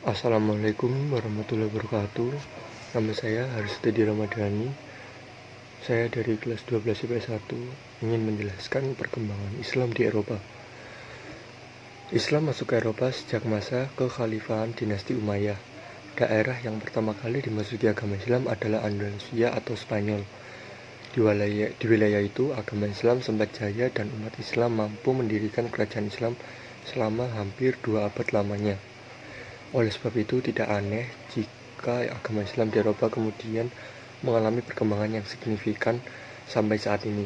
Assalamualaikum warahmatullahi wabarakatuh. Nama saya Haristedi Ramadhani. Saya dari kelas 12 IPS 1 ingin menjelaskan perkembangan Islam di Eropa. Islam masuk ke Eropa sejak masa kekhalifahan dinasti Umayyah. Daerah yang pertama kali dimasuki agama Islam adalah Andalusia atau Spanyol. Di wilayah itu, agama Islam sempat jaya dan umat Islam mampu mendirikan kerajaan Islam selama hampir 2 abad lamanya. Oleh sebab itu, tidak aneh jika agama Islam di Eropa kemudian mengalami perkembangan yang signifikan sampai saat ini.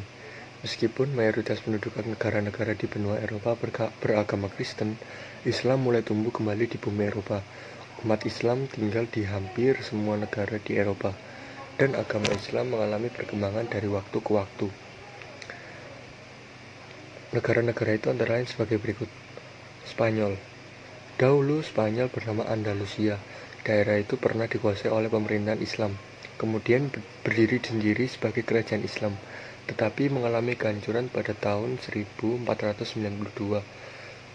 Meskipun mayoritas penduduk negara-negara di benua Eropa beragama Kristen, Islam mulai tumbuh kembali di bumi Eropa. Umat Islam tinggal di hampir semua negara di Eropa, dan agama Islam mengalami perkembangan dari waktu ke waktu. Negara-negara itu antara lain sebagai berikut. Spanyol. Dahulu Spanyol bernama Andalusia. Daerah itu pernah dikuasai oleh pemerintahan Islam, kemudian berdiri sendiri sebagai kerajaan Islam, tetapi mengalami kehancuran pada tahun 1492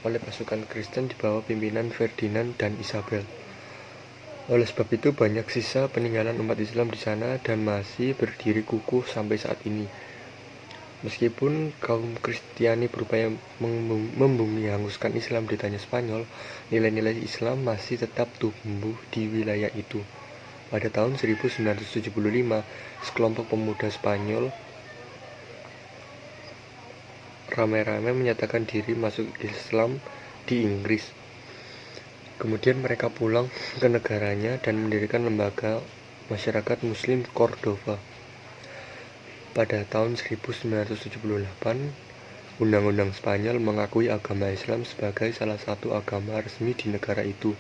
oleh pasukan Kristen di bawah pimpinan Ferdinand dan Isabel. Oleh sebab itu, banyak sisa peninggalan umat Islam di sana dan masih berdiri kukuh sampai saat ini. Meskipun kaum Kristiani berupaya membumi hanguskan Islam di tanah Spanyol, nilai-nilai Islam masih tetap tumbuh di wilayah itu. Pada tahun 1975, sekelompok pemuda Spanyol ramai-ramai menyatakan diri masuk Islam di Inggris. Kemudian mereka pulang ke negaranya dan mendirikan lembaga masyarakat Muslim Cordova. Pada tahun 1978, Undang-Undang Spanyol mengakui agama Islam sebagai salah satu agama resmi di negara itu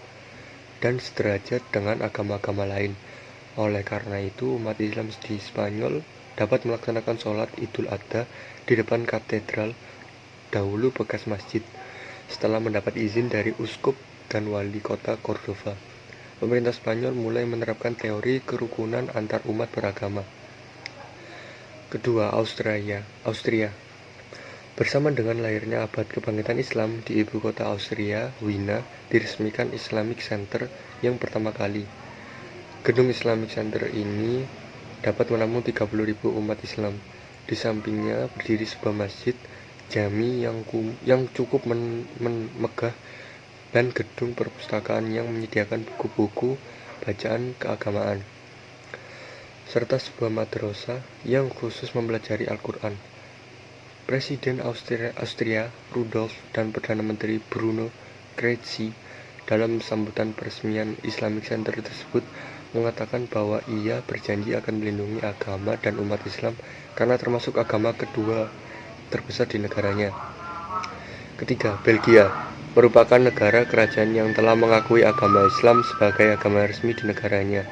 dan sederajat dengan agama-agama lain. Oleh karena itu, umat Islam di Spanyol dapat melaksanakan sholat Idul Adha di depan katedral, dahulu bekas masjid, setelah mendapat izin dari uskup dan wali kota Cordova. Pemerintah Spanyol mulai menerapkan teori kerukunan antar umat beragama. Kedua, Austria. Bersama dengan lahirnya abad kebangkitan Islam di ibu kota Austria, Wina, diresmikan Islamic Center yang pertama kali. Gedung Islamic Center ini dapat menampung 30.000 umat Islam. Di sampingnya berdiri sebuah masjid jami yang cukup megah dan gedung perpustakaan yang menyediakan buku-buku bacaan keagamaan, serta sebuah madrasah yang khusus mempelajari Al-Quran. Presiden Austria Rudolf dan Perdana Menteri Bruno Kreisky dalam sambutan peresmian Islamic Center tersebut mengatakan bahwa ia berjanji akan melindungi agama dan umat Islam karena termasuk agama kedua terbesar di negaranya. Ketiga, Belgia merupakan negara kerajaan yang telah mengakui agama Islam sebagai agama resmi di negaranya.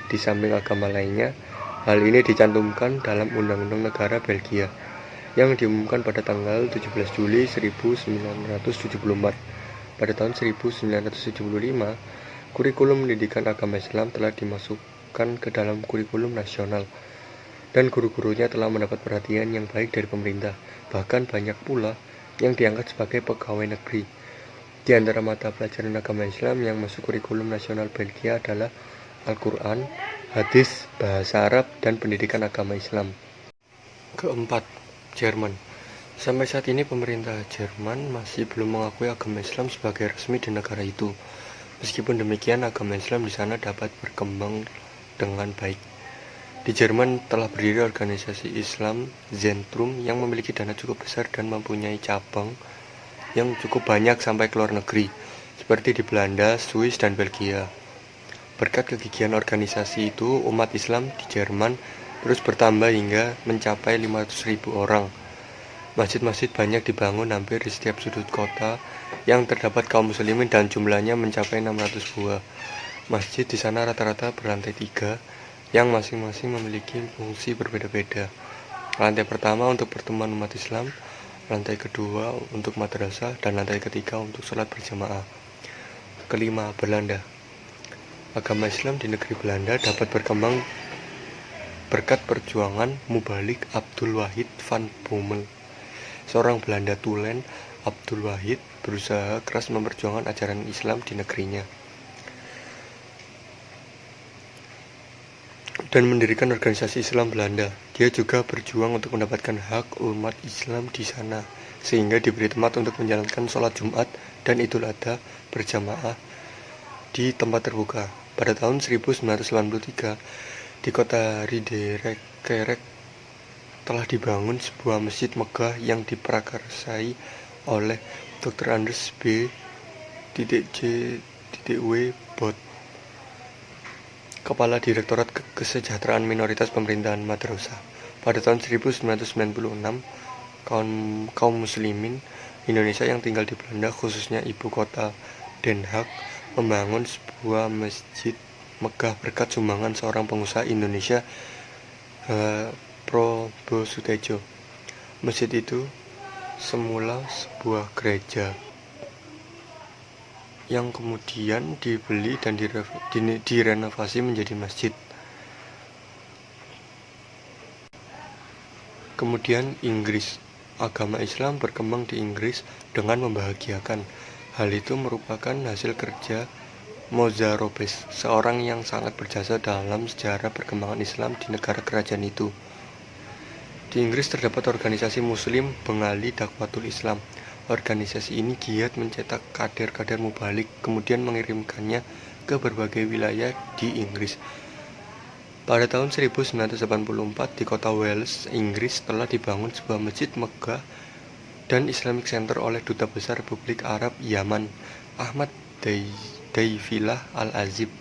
Di samping agama lainnya, hal ini dicantumkan dalam Undang-Undang Negara Belgia yang diumumkan pada tanggal 17 Juli 1974. Pada tahun 1975, kurikulum pendidikan agama Islam telah dimasukkan ke dalam kurikulum nasional, dan guru-gurunya telah mendapat perhatian yang baik dari pemerintah. Bahkan banyak pula yang diangkat sebagai pegawai negeri. Di antara mata pelajaran agama Islam yang masuk kurikulum nasional Belgia adalah Al-Quran, hadis, bahasa Arab, dan pendidikan agama Islam. Keempat, Jerman. Sampai saat ini pemerintah Jerman masih belum mengakui agama Islam sebagai resmi di negara itu. Meskipun demikian, agama Islam di sana dapat berkembang dengan baik. Di Jerman telah berdiri organisasi Islam Zentrum yang memiliki dana cukup besar dan mempunyai cabang yang cukup banyak sampai ke luar negeri, seperti di Belanda, Swiss, dan Belgia. Berkat kegigihan organisasi itu, umat Islam di Jerman terus bertambah hingga mencapai 500.000 orang. Masjid-masjid banyak dibangun hampir di setiap sudut kota yang terdapat kaum muslimin dan jumlahnya mencapai 600 buah. Masjid di sana rata-rata berlantai 3 yang masing-masing memiliki fungsi berbeda-beda. Lantai pertama untuk pertemuan umat Islam, lantai kedua untuk madrasah, dan lantai ketiga untuk sholat berjamaah. Kelima, Belanda. Agama Islam di negeri Belanda dapat berkembang berkat perjuangan mubalik Abdul Wahid van Bommel. Seorang Belanda tulen, Abdul Wahid berusaha keras memperjuangkan ajaran Islam di negerinya. dan mendirikan organisasi Islam Belanda. Dia juga berjuang untuk mendapatkan hak umat Islam di sana, sehingga diberi tempat untuk menjalankan sholat Jumat dan Idul Adha berjamaah di tempat terbuka. Pada tahun 1983, di kota Ridderkerk telah dibangun sebuah masjid megah yang diprakarsai oleh Dr. Anders B. J. W. Bot, Kepala Direktorat Kesejahteraan Minoritas Pemerintahan Madrasah. Pada tahun 1996, kaum muslimin Indonesia yang tinggal di Belanda, khususnya ibu kota Den Haag, membangun sebuah masjid megah berkat sumbangan seorang pengusaha Indonesia, Probo Sutejo. Masjid itu semula sebuah gereja yang kemudian dibeli dan direnovasi menjadi masjid. Kemudian Inggris. Agama Islam berkembang di Inggris dengan membahagiakan. Hal itu merupakan hasil kerja Moza Robes, seorang yang sangat berjasa dalam sejarah perkembangan Islam di negara kerajaan itu. Di Inggris terdapat organisasi Muslim Bengali Dakwatul Islam. Organisasi ini giat mencetak kader-kader mubalik, kemudian mengirimkannya ke berbagai wilayah di Inggris. Pada tahun 1984 di kota Wales, Inggris, telah dibangun sebuah masjid megah dan Islamic Center oleh Duta Besar Republik Arab Yaman, Ahmad Daifilah Al-Azib.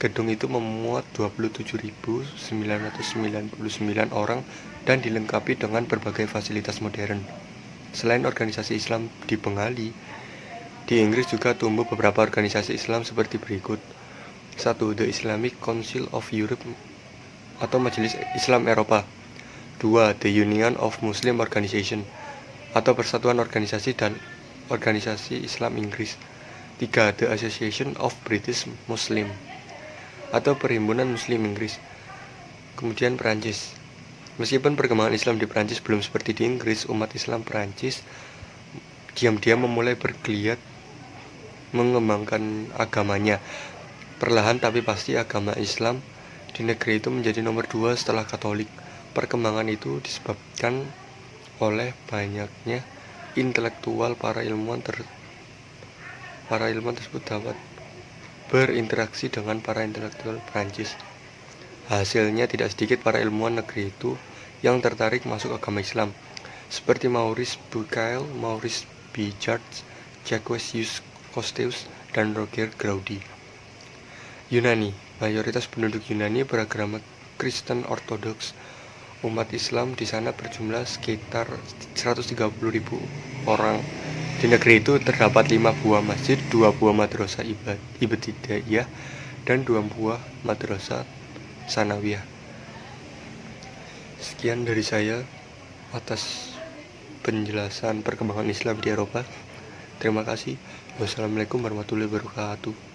Gedung itu memuat 27.999 orang dan dilengkapi dengan berbagai fasilitas modern. Selain organisasi Islam di Bengali, di Inggris juga tumbuh beberapa organisasi Islam seperti berikut. 1. The Islamic Council of Europe atau Majelis Islam Eropa. 2. The Union of Muslim Organization atau Persatuan Organisasi dan Organisasi Islam Inggris. 3. The Association of British Muslim atau Perhimpunan Muslim Inggris. Kemudian Perancis. Meskipun perkembangan Islam di Perancis belum seperti di Inggris, umat Islam Perancis diam-diam memulai bergeliat mengembangkan agamanya. Perlahan tapi pasti agama Islam di negeri itu menjadi nomor 2 setelah Katolik. Perkembangan itu disebabkan oleh banyaknya intelektual. Para ilmuwan tersebut dapat berinteraksi dengan para intelektual Perancis. Hasilnya tidak sedikit para ilmuwan negeri itu yang tertarik masuk agama Islam, seperti Maurice Bucaille, Maurice B. George, Jacques Cousteau, dan Roger Graudi. Yunani. Mayoritas penduduk Yunani beragama Kristen Ortodoks. Umat Islam di sana berjumlah sekitar 130.000 orang. Di negeri itu terdapat 5 buah masjid, 2 buah madrasah ibtidaiyah, dan 2 buah madrasah sanawiyah. Sekian dari saya atas penjelasan perkembangan Islam di Eropa. Terima kasih. Wassalamualaikum warahmatullahi wabarakatuh.